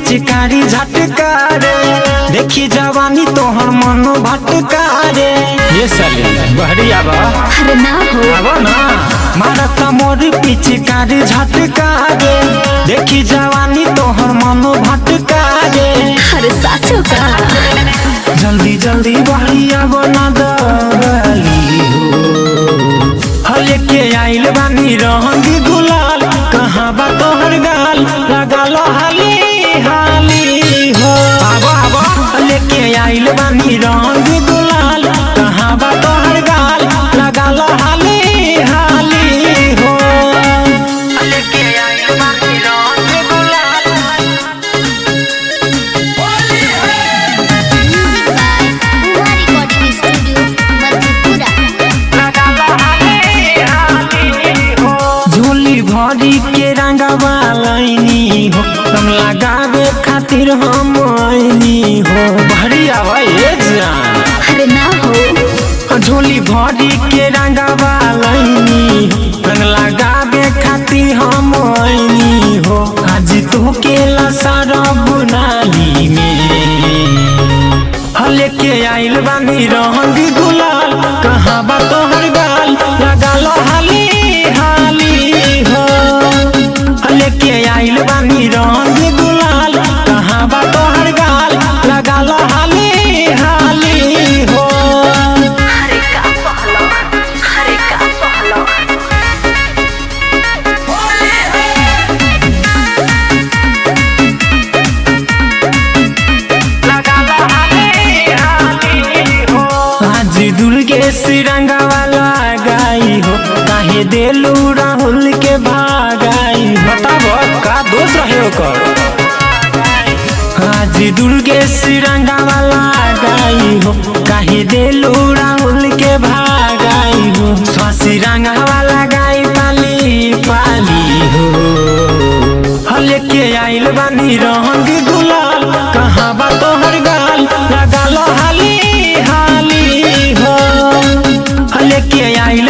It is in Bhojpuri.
पिचकारी झटका रे, देखी जवानी तोहर मनो भटका रे। ये साले बहरिया बा अरे ना हो आवा ना, मारत मोर पिचकारी झटका रे, देखी जवानी तोहर मनो भटका रे। अरे साचो का जल्दी जल्दी बहरिया बना दली हो, हले के आइल बानी रंग गुलाल, कहाँ बा तोहर गाल लगाल हाली हाली हो। आवा आवा हले के आइल बानी रंग गुलाल, कहाँ बा तोहर गाल लगाल हाली हाली हो। हले के आइल बानी रंग गुलाल, झोली भरी के रंगवा लाइनी हो, तुम लगावे खातिर हम आईनी हो। भरी आवा ये जान, अरे ना हो झोली भरी के रंगवा लाइनी हो, तुम लगावे खातिर हम आईनी हो। आज तो के लसारा बुनाली में, हले के आइल बानी रंग गुलाल, कहाँ बा तोहर गाल लगाल हाली हाली हो। हले के आइल बानी रंग गुलाल, कहाँ बा तोहर गाल लगाल हाली हाली हो। अरे का पहलो अरे का पहलो आज दुर्गेश रंगवा लगाई हो, काहे देलू राहुल के भागाई। बताबो का दोष रहे ओकर। आज दुर्गेश रंगवा लगाई हो, काहे देलू राहुल के भागाई हो। स्वासी रंगवा लगाई पाली पाली हो, हले के आइल बानी रंग गुलाल, कहाँ बा तोहर गाल लगाल हाली हाली हो। हले के आइल